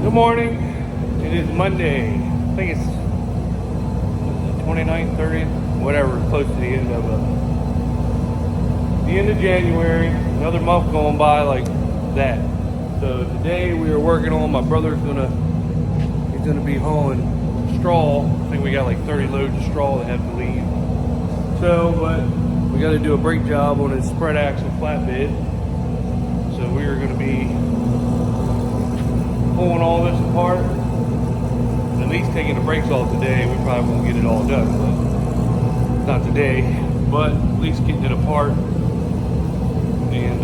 Good morning. It is Monday. I think it's 29th, 30th, whatever, close to the end of January. Another month going by like that. So today we are working on, my brother's he's gonna be hauling straw. I think we got like 30 loads of straw that have to leave. So, but we got to do a brake job on his spread axle flatbed. So we are going to be pulling all this apart, at least taking the brakes off today. We probably won't get it all done, but not today, but at least getting it apart and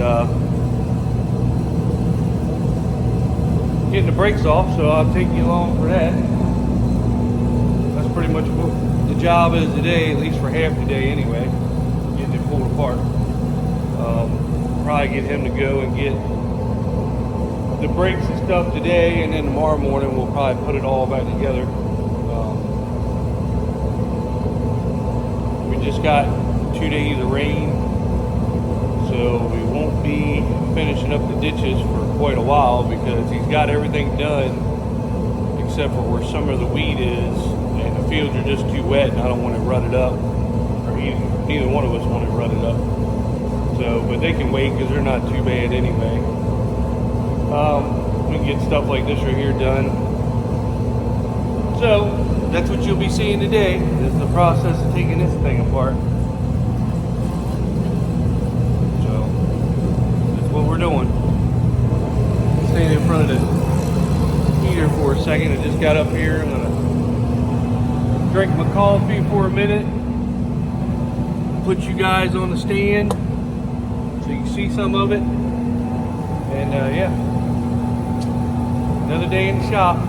getting the brakes off. So I'll take you along for that. That's pretty much what the job is today, at least for half the day anyway, getting it pulled apart. Probably get him to go and get the brakes and stuff today, and then tomorrow morning we'll probably put it all back together. We just got 2 days of rain, so we won't be finishing up the ditches for quite a while because he's got everything done except for where some of the weed is, and the fields are just too wet and I don't want it rutted up, or neither one of us want it rutted up. So, but they can wait because they're not too bad anyway. We can get stuff like this right here done. So that's what you'll be seeing today, is the process of taking this thing apart. So that's what we're doing. Standing in front of the heater for a second. I just got up here. I'm gonna drink my coffee for a minute, put you guys on the stand so you can see some of it, and yeah, another day in the shop.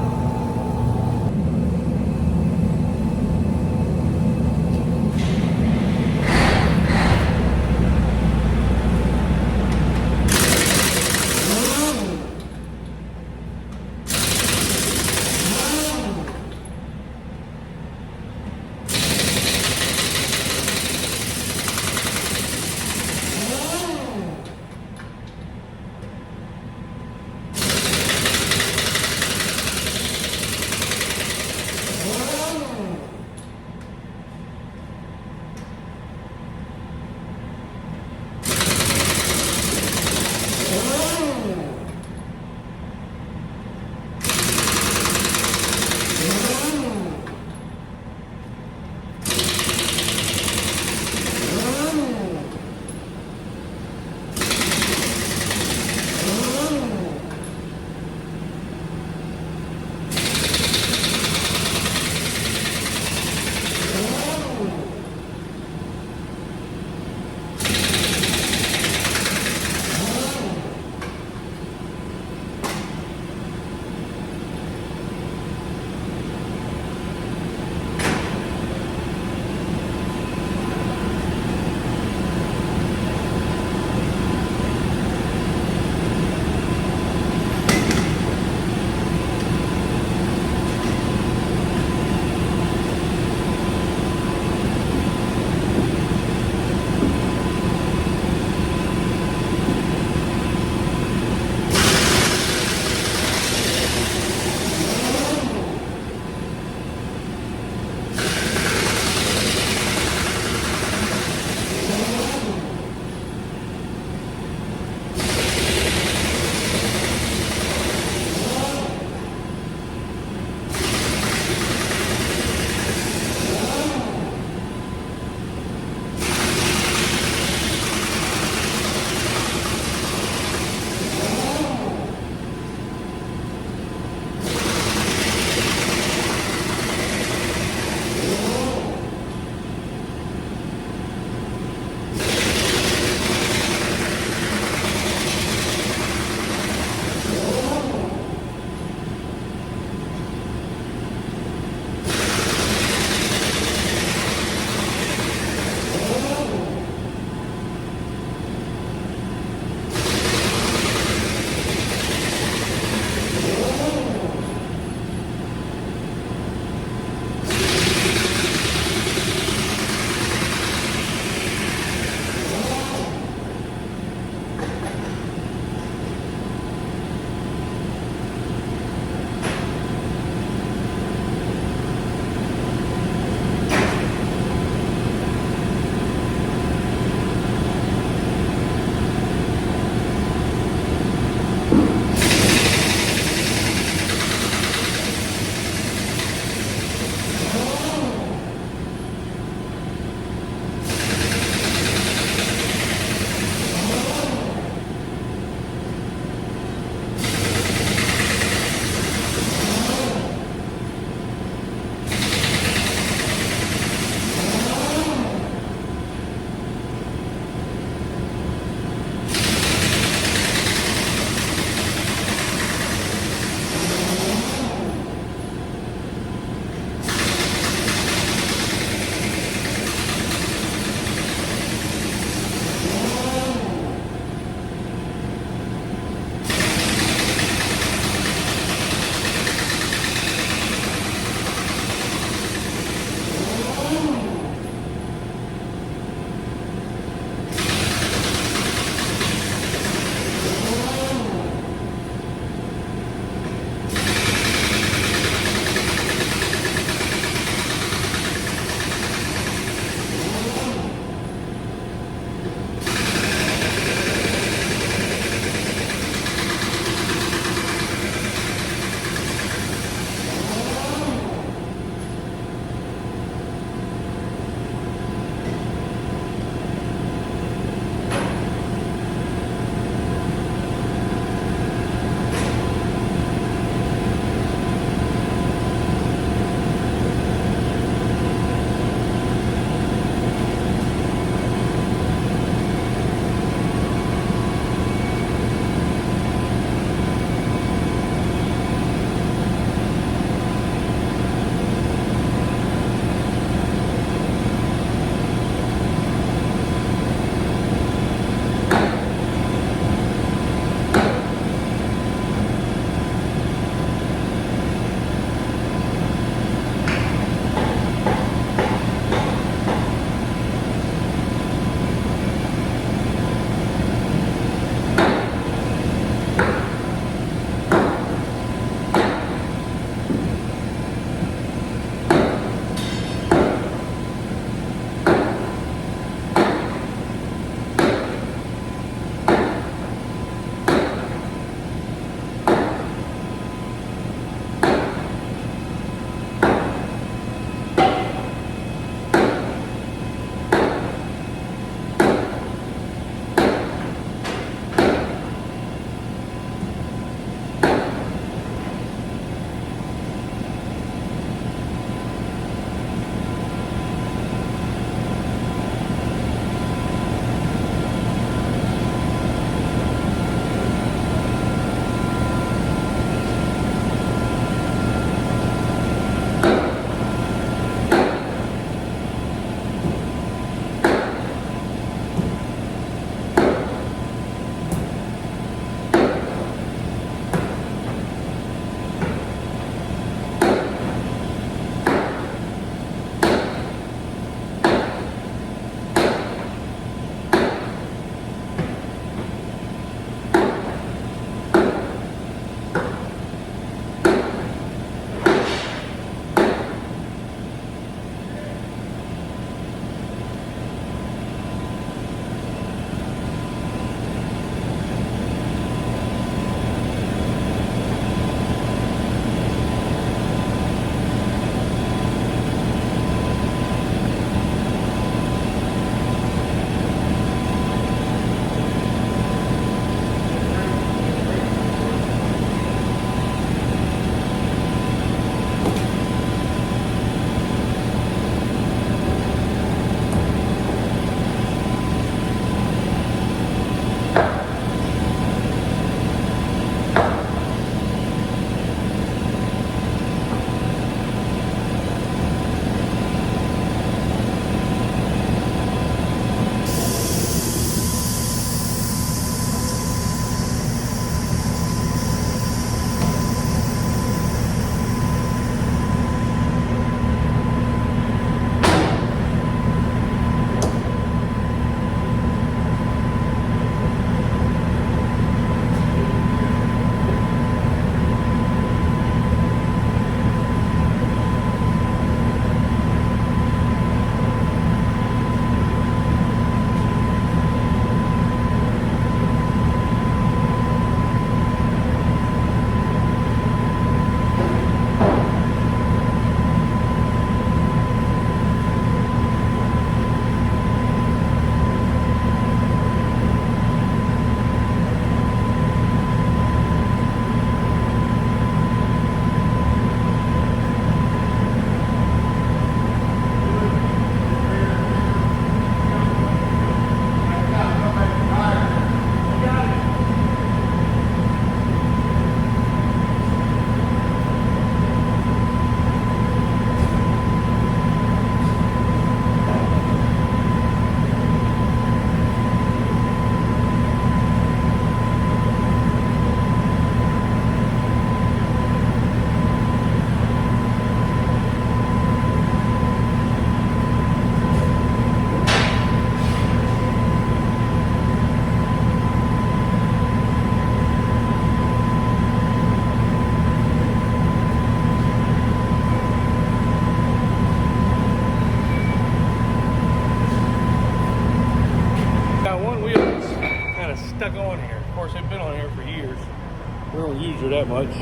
We don't use her that much.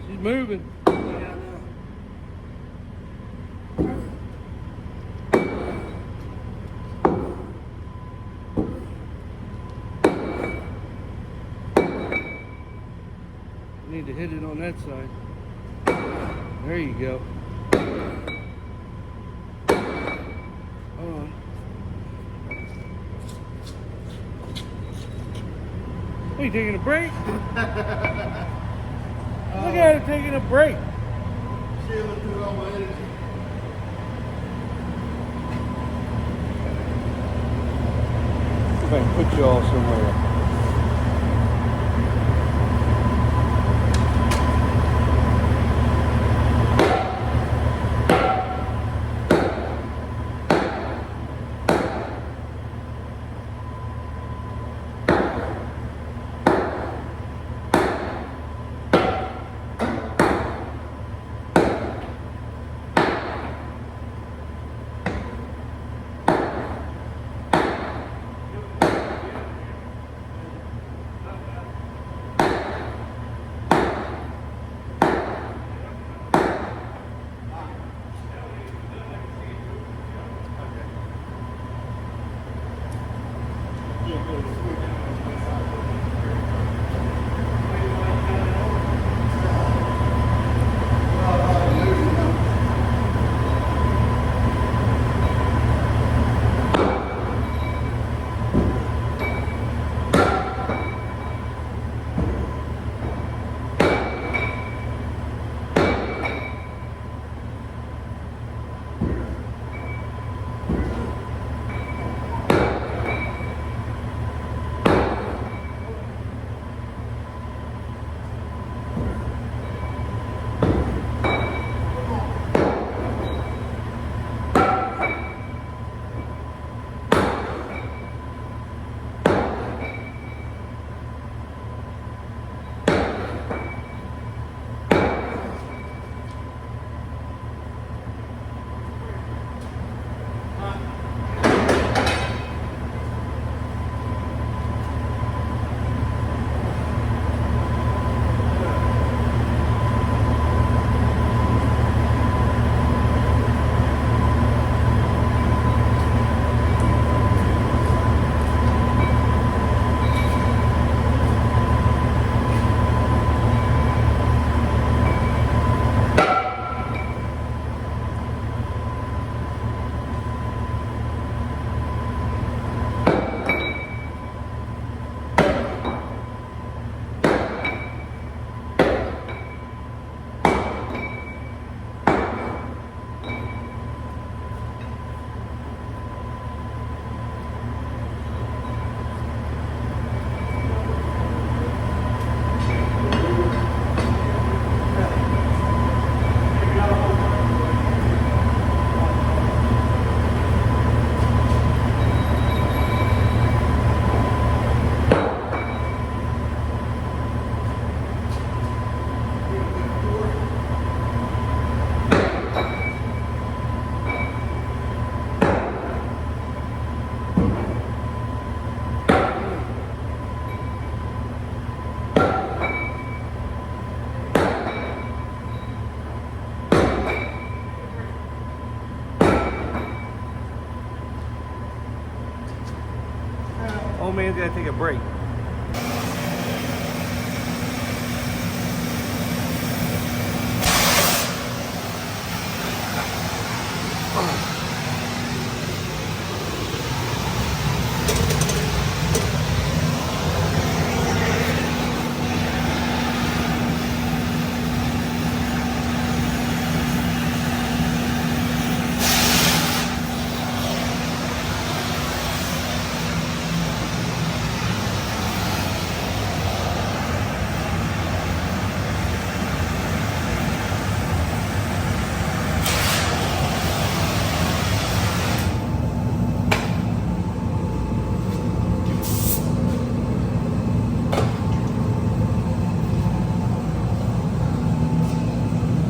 She's moving. Need to hit it on that side. There you go. Hold on. Are you taking a break? Look at it taking a break. See, look at all my energy. See if I can put you all somewhere. Old man's gotta take a break.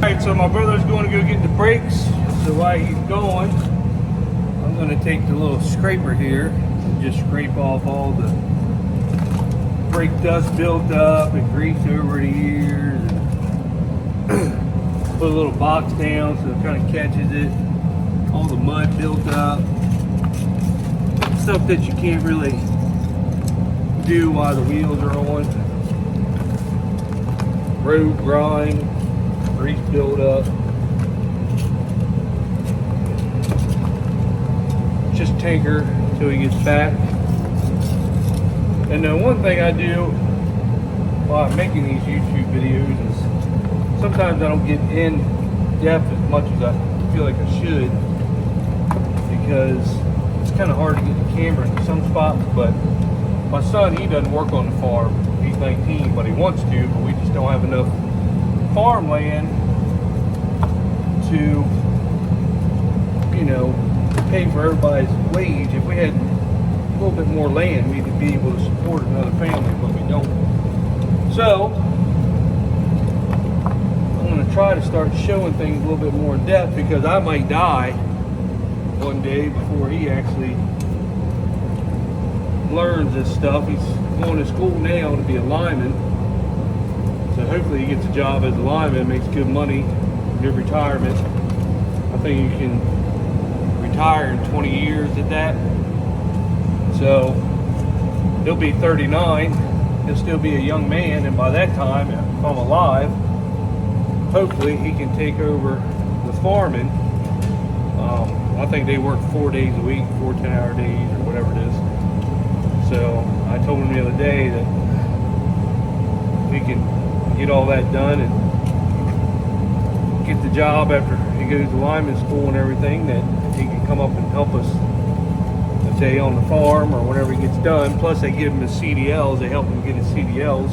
Alright, so my brother's going to go get the brakes. So while he's going, I'm going to take the little scraper here and just scrape off all the brake dust built up and grease over the years. And put a little box down so it kind of catches it. All the mud built up. Stuff that you can't really do while the wheels are on. Road grind, grease build up. Just tinker until he gets back. And then one thing I do while I'm making these YouTube videos is sometimes I don't get in depth as much as I feel like I should, because it's kind of hard to get the camera in some spots. But my son, he doesn't work on the farm. He's 19, but he wants to, but we just don't have enough farmland to, you know, pay for everybody's wage. If we had a little bit more land, we could be able to support another family, but we don't. So I'm going to try to start showing things a little bit more in depth, because I might die one day before he actually learns this stuff. He's going to school now to be a lineman, so hopefully he gets a job as a lineman, makes good money, good retirement. I think you can retire in 20 years at that. So he'll be 39. He'll still be a young man, and by that time, if I'm alive, hopefully he can take over the farming. I think they work 4 days a week, 4 10-hour days or whatever it is. So I told him the other day that we can get all that done and get the job after he goes to lineman school and everything, that he can come up and help us a day on the farm or whenever he gets done. Plus they give him his CDLs, they help him get his CDLs.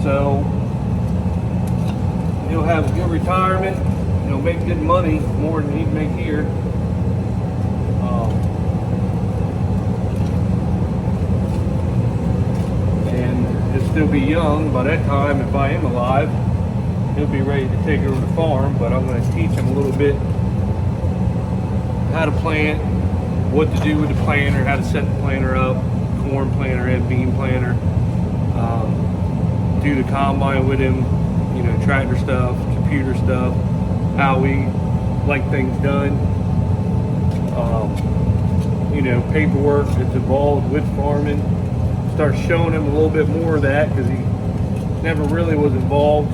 So he'll have a good retirement, he'll make good money, more than he'd make here. Still be young by that time. If I am alive, he'll be ready to take over the farm. But I'm going to teach him a little bit how to plant, what to do with the planter, how to set the planter up, corn planter and bean planter, do the combine with him, you know, tractor stuff, computer stuff, how we like things done, you know, paperwork that's involved with farming. Start showing him a little bit more of that, because he never really was involved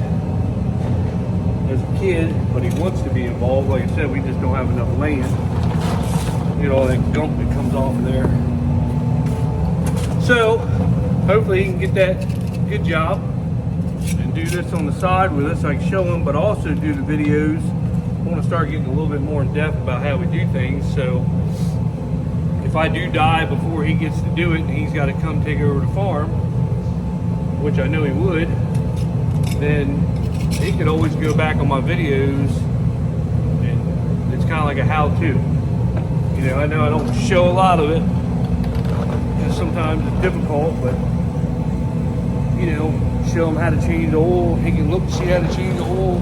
as a kid, but he wants to be involved. Like I said, we just don't have enough land. You know, all that gunk that comes off of there. So hopefully he can get that good job and do this on the side with us. I can show him, but also do the videos. I want to start getting a little bit more in depth about how we do things. So if I do die before he gets to do it and he's got to come take over the farm, which I know he would, then he could always go back on my videos, and it's kind of like a how-to. You know I don't show a lot of it, and sometimes it's difficult, but you know, show him how to change the oil. He can look to see how to change the oil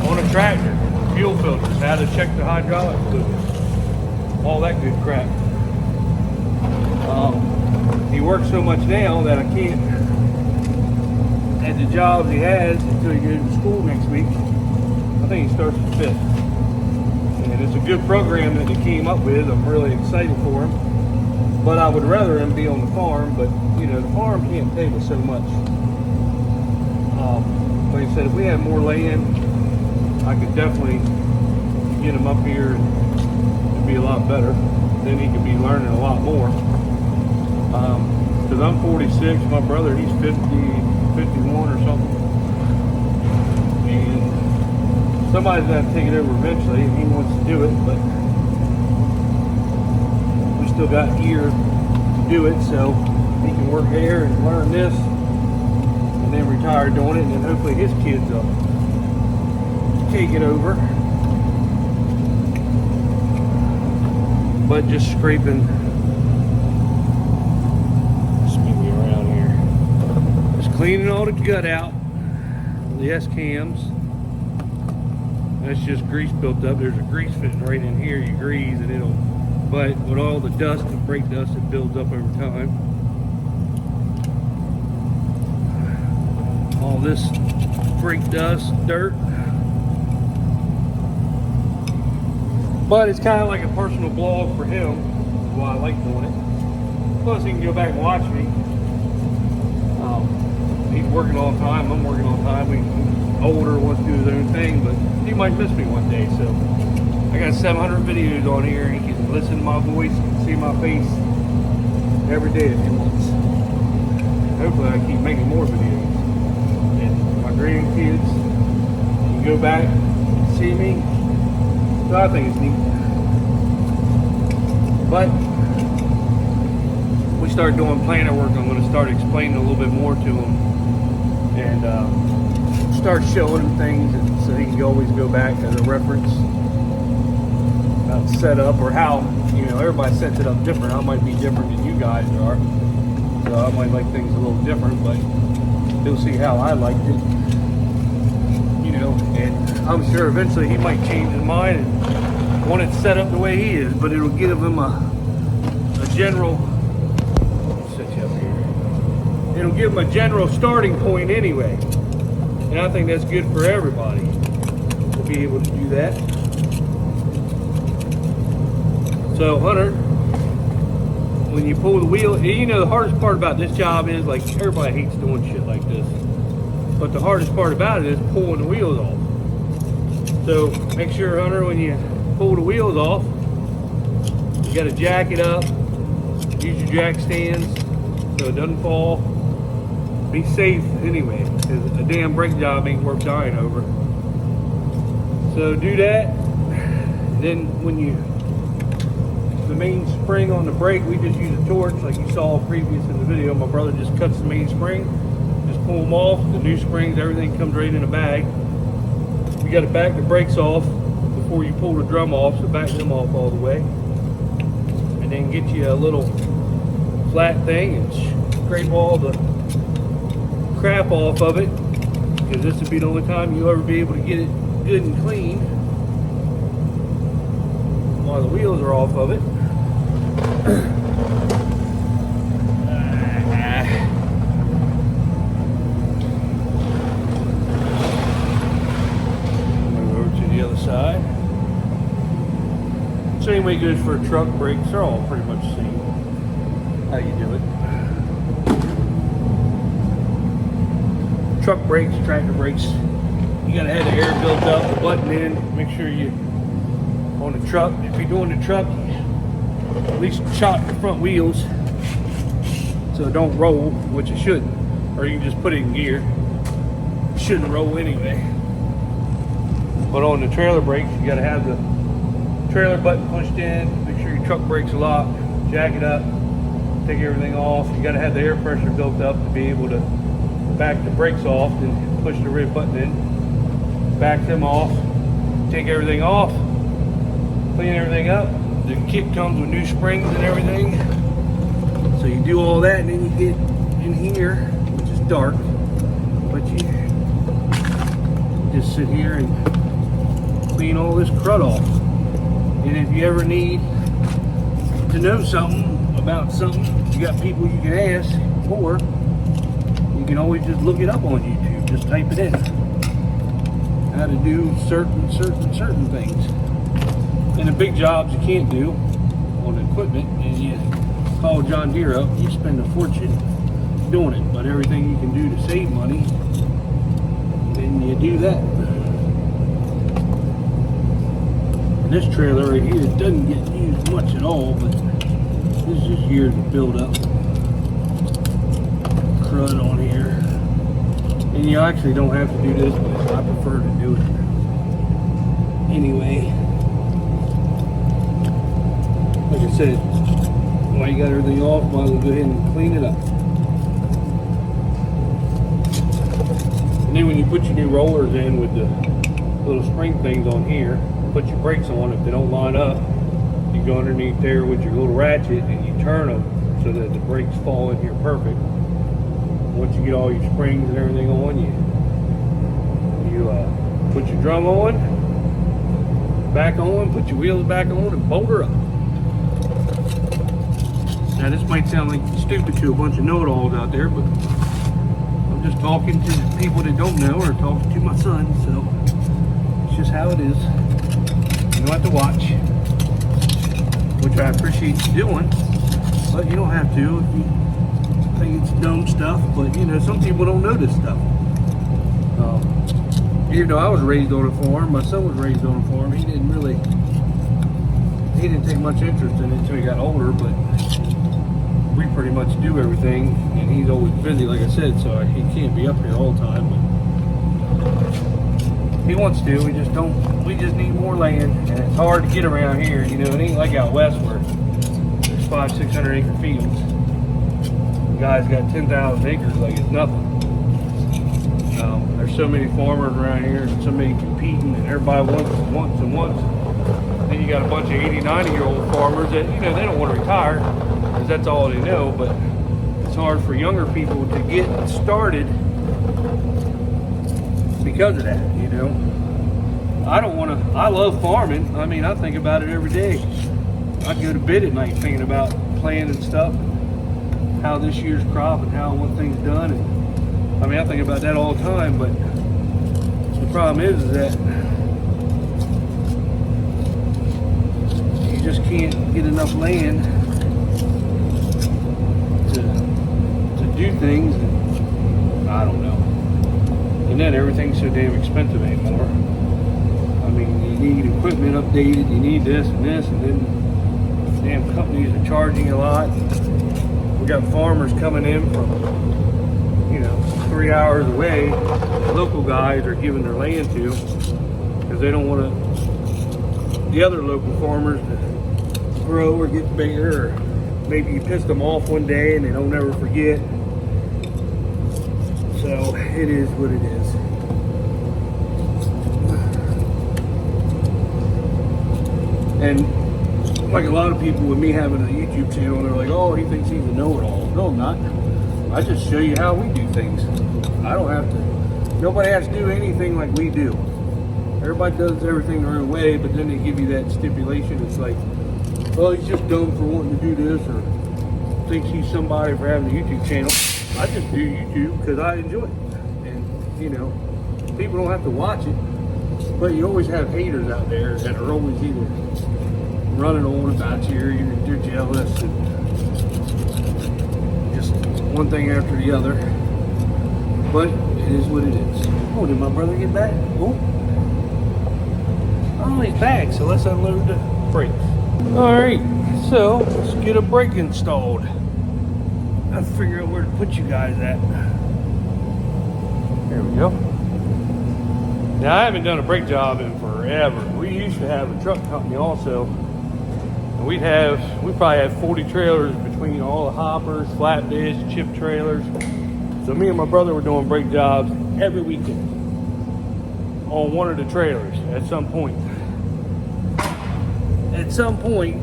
on a tractor, fuel filters, how to check the hydraulic fluid, all that good crap. He works so much now that I can't, at the jobs he has, until he goes to school next week. I think he starts the 5th. And it's a good program that he came up with. I'm really excited for him. But I would rather him be on the farm, but you know, the farm can't pay me so much. Like I said, if we had more land, I could definitely get him up here and it'd be a lot better. Then he could be learning a lot more. Because I'm 46, my brother, he's 50, 51 or something. And somebody's got to take it over eventually, and he wants to do it, but we still got a year to do it, so he can work here and learn this, and then retire doing it, and then hopefully his kids will take it over. But just scraping. Cleaning all the gut out, the S-cams. That's just grease built up. There's a grease fitting right in here. You grease and it'll, but with all the dust and brake dust, it builds up over time. All this brake dust, dirt. But it's kind of like a personal blog for him. That's why I like doing it. Plus, he can go back and watch me. He's working all the time. I'm working all the time. He's older, wants to do his own thing, but he might miss me one day. So I got 700 videos on here, and he can listen to my voice, see my face every day if he wants. Hopefully, I keep making more videos. And my grandkids can go back and see me. So I think it's neat. But we start doing planner work. I'm going to start explaining a little bit more to him and start showing him things, and so he can always go back as a reference about setup or how, you know, everybody sets it up different. I might be different than you guys are, so I might like things a little different, but he'll see how I liked it, you know. And I'm sure eventually he might change his mind and want it set up the way he is, but it'll give him a general, set you up here. It'll give him a general starting point anyway. And I think that's good for everybody to be able to do that. So Hunter, when you pull the wheel, you know the hardest part about this job is, like, everybody hates doing shit like this, but the hardest part about it is pulling the wheels off. So make sure, Hunter, when you pull the wheels off, you got to jack it up, use your jack stands so it doesn't fall. Be safe anyway, because a damn brake job ain't worth dying over. So do that. Then when the main spring on the brake, we just use a torch like you saw previous in the video. My brother just cuts the main spring, just pull them off. The new springs, everything comes right in a bag. You got to back the brakes off before you pull the drum off, so back them off all the way. And then get you a little flat thing and scrape all the crap off of it, because this would be the only time you'll ever be able to get it good and clean while the wheels are off of it. Move over to the other side. Same way goes for truck brakes. They're all pretty much the same how you do it. Truck brakes, tractor brakes, you gotta have the air built up, the button in. Make sure you, on the truck, if you're doing the truck, at least chop the front wheels so it don't roll, which it shouldn't. Or you can just put it in gear. It shouldn't roll anyway. But on the trailer brakes, you gotta have the trailer button pushed in. Make sure your truck brakes are locked. Jack it up. Take everything off. You gotta have the air pressure built up to be able to back the brakes off, then push the red button in, back them off, take everything off, clean everything up. The kit comes with new springs and everything. So you do all that, and then you get in here, which is dark, but you just sit here and clean all this crud off. And if you ever need to know something about something, you got people you can ask for. You can always just look it up on YouTube. Just type it in. How to do certain things. And the big jobs you can't do on equipment, and you call John Deere up, you spend a fortune doing it. But everything you can do to save money, then you do that. And this trailer right here doesn't get used much at all, but this is just years of build up. Crud on here, and you actually don't have to do this, but I prefer to do it anyway. Like I said, while you got everything off, might as well go ahead and clean it up. And then when you put your new rollers in with the little spring things on here, put your brakes on. If they don't line up, you go underneath there with your little ratchet and you turn them so that the brakes fall in here perfect. Once you get all your springs and everything on, you put your drum on, back on, put your wheels back on, and bolt her up. Now this might sound like stupid to a bunch of know-it-alls out there, but I'm just talking to people that don't know, or talking to my son, so it's just how it is. You don't have to watch, which I appreciate you doing, but you don't have to if you think it's dumb stuff. But you know, some people don't know this stuff. Even though I was raised on a farm, my son was raised on a farm. He didn't take much interest in it until he got older, but we pretty much do everything, and he's always busy, like I said, so he can't be up here all the time, but he wants to. We just need more land, and it's hard to get around here. You know, it ain't like out west where there's 500-600 acre fields. The guy's got 10,000 acres like it's nothing. There's so many farmers around here, and so many competing, and everybody wants. Then you got a bunch of 80, 90-year-old farmers that, you know, they don't want to retire because that's all they know, but it's hard for younger people to get started because of that, you know. I love farming. I mean, I think about it every day. I go to bed at night thinking about planting stuff, and how this year's crop and how I want things done. And I mean, I think about that all the time, but the problem is that you just can't get enough land to do things. And I don't know. And then everything's so damn expensive anymore. I mean, you need equipment updated, you need this, and then damn companies are charging a lot. We got farmers coming in from, you know, 3 hours away. The local guys are giving their land to because they don't want the other local farmers to grow or get bigger, or maybe you pissed them off one day and they don't ever forget. So it is what it is. And like a lot of people with me having a YouTube channel, they're like, oh, he thinks he's a know-it-all. No, I'm not. I just show you how we do things. I don't have to, nobody has to do anything like we do. Everybody does everything their own way, but then they give you that stipulation. It's like, well, he's just dumb for wanting to do this, or thinks he's somebody for having a YouTube channel. I just do YouTube because I enjoy it. And, you know, people don't have to watch it, but you always have haters out there that are always either running on about you, or you're jealous, and just one thing after the other. But it is what it is. Oh, did my brother get back? Oh, he's back, so let's unload the brakes. Alright, so let's get a brake installed. I'll figure out where to put you guys at. There we go. Now, I haven't done a brake job in forever. We used to have a truck company also. And we probably had 40 trailers between all the hoppers, flatbeds, chip trailers. So me and my brother were doing brake jobs every weekend on one of the trailers at some point. At some point,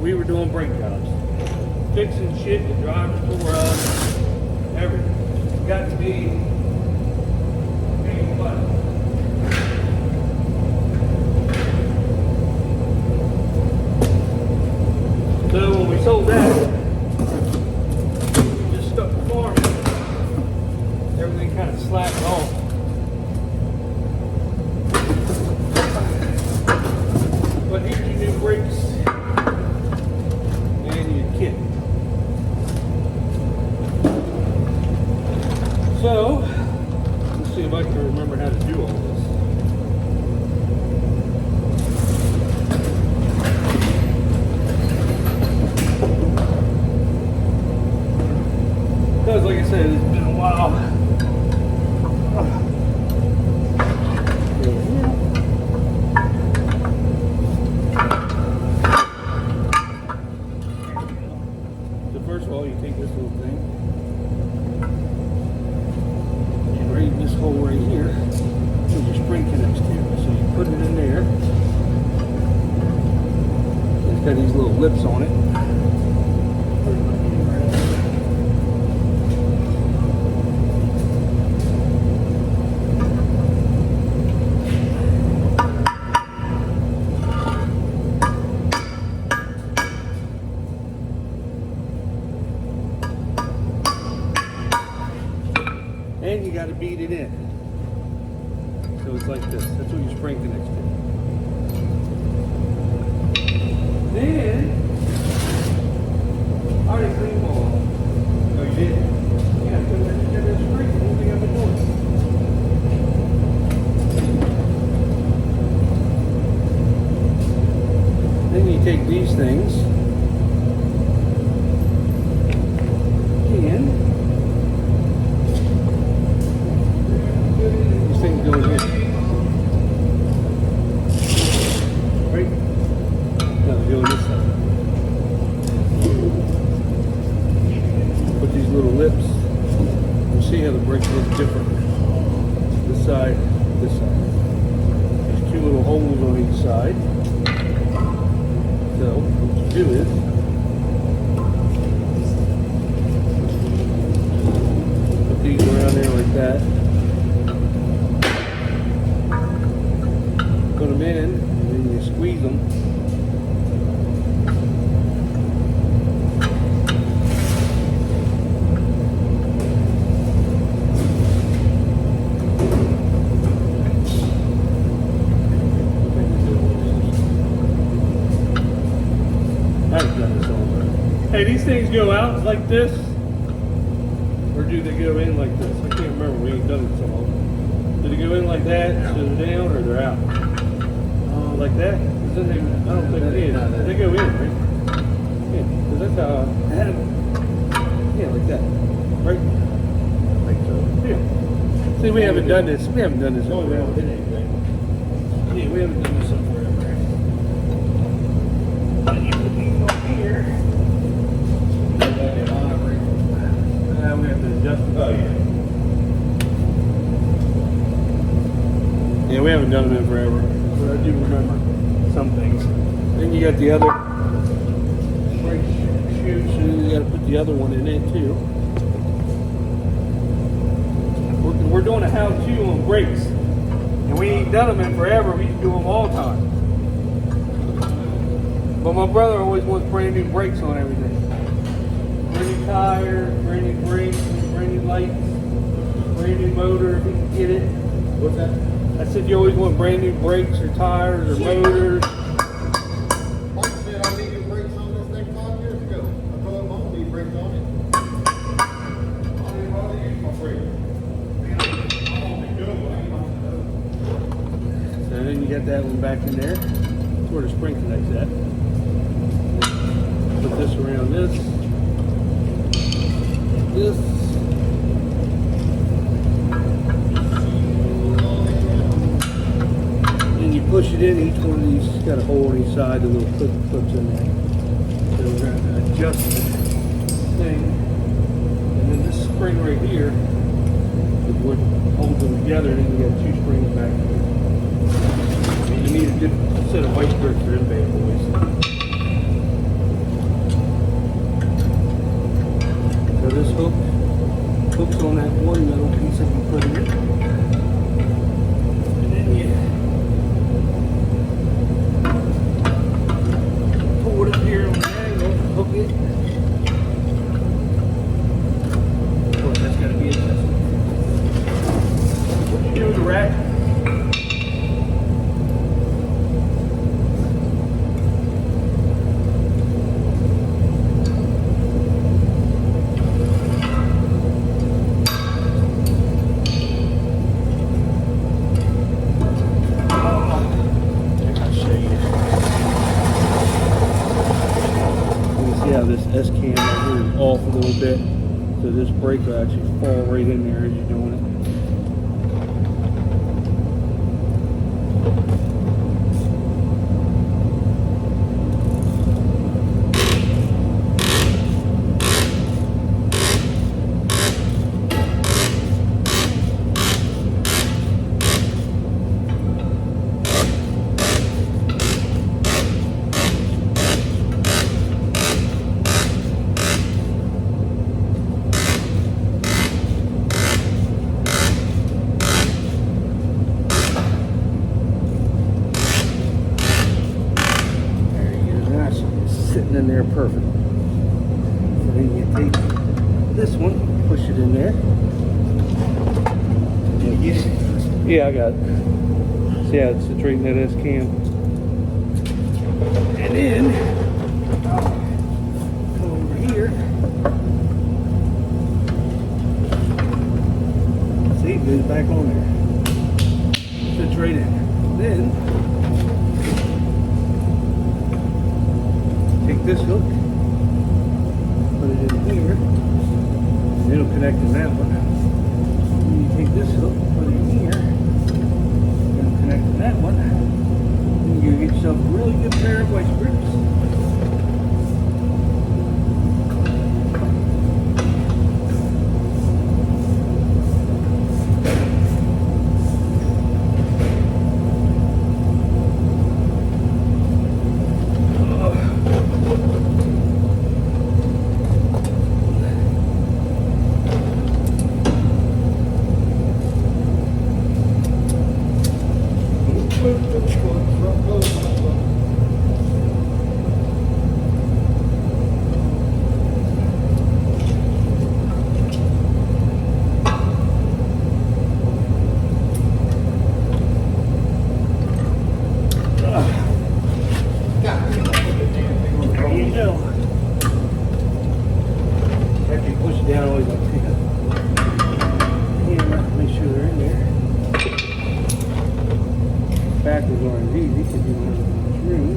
we were doing brake jobs. Fixing shit, the drivers tore up, everything. It's got to be anything but. So when we sold that, we just stuck the farm. Everything kind of slacked off. But here's your new brakes and your kit. So, let's see if I can remember how to do all this. Because like I said, it's been a while. So first of all, you take this little thing. You raise this hole right here where your spring connects to. So you put it in there. It's got these little lips on it. spring connects to. Then I already cleaned them all. Oh, you did? Yeah, because I just got that spring. The only thing I've been doing. Then you take these things and these things go in here. Right? Now they go on this side. Put these little lips. You'll see how the brake looks different. This side, this side. There's two little holes on each side. So what you do is put these around there like that. Put them in, and then you squeeze them. I've done this all. Hey, these things go out like this, or do they go in like this? I can't remember. We ain't done it so long. Do they go in like that, so they're down, or they're out? Like that? I don't think they is. They go in, right? Yeah, because that's how I had them. Yeah, like that. Right? Like so. Yeah. See, we haven't done this. We haven't done this in forever. Yeah, we haven't done this in forever. But you put these on here. We have to adjust it. Oh, yeah. Yeah, we haven't done them in forever. But I do remember some things. Then you got the other brake shoe, so you got to put the other one in it too. We're doing a how-to on brakes, and we ain't done them in forever. We do them all the time. But my brother always wants brand new brakes on everything. Brand new tires, brand new brakes, brand new lights, brand new motor if he can get it. What's that? I said you always want brand new brakes or tires or motors. Mike said I needed brakes on this thing 5 years ago. I told him I don't need brakes on it. I don't even bother using my brakes. I'm only good when I don't know. So then you got that one back in there. That's where the spring connects at. Put this around this. This. And you push it in, each one of these has got a hole on each side, the little clips in there. So we're going to adjust the thing. And then this spring right here is what holds them together, and then you got two springs back here. And you need a different set of white grips for them bad boys. So this hooks on that one metal piece that you put in it. And then you pull it up here on the angle, hook it. Of course, that's got to be adjusted. What you do with the rack? This S-cam right here is off a little bit, so this brake will actually fall right in there as you're doing it. Sitting in there perfect. So then you take this one, push it in there. Yeah, I got it. See how it's situating that S cam. And then come over here. See, it goes back on there. Fits right in. Then take this hook, put it in here, and it'll connect to that one. Then you take this hook, put it in here, it'll connect to that one. Then you get yourself a really good pair of vice grips. There you go. After you push it down, always like pick up. And make sure they're in there. Backwards aren't easy because you don't have as much room.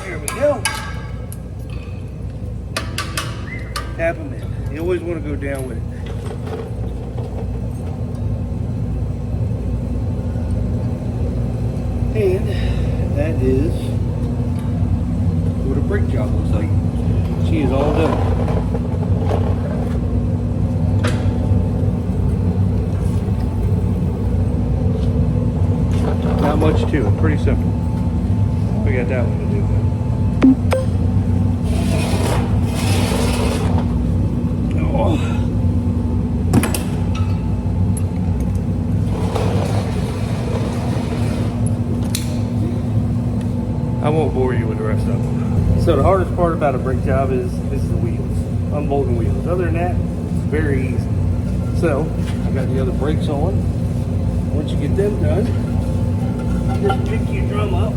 There we go. Tap them in. You always want to go down with it. And that is what a brake job looks like. She is all done. Not much to it. Pretty simple. We got that one to do. Oh. I won't bore you with the rest of them. So the hardest part about a brake job is the wheels, unbolting wheels. Other than that, it's very easy. So I got the other brakes on. Once you get them done, just pick your drum up.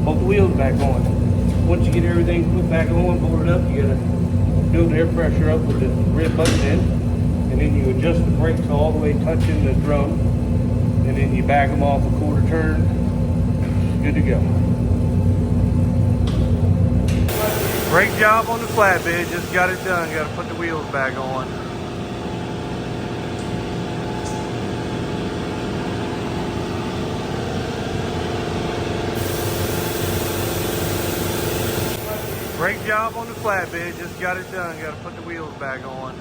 Both the wheels back on. Once you get everything put back on, boarded up, you gotta build air pressure up with the red button in, and then you adjust the brakes all the way touching the drum, and then you back them off a quarter turn. Good to go. Brake job on the flatbed, just got it done. Got to put the wheels back on. Brake job on the flatbed, just got it done. Got to put the wheels back on.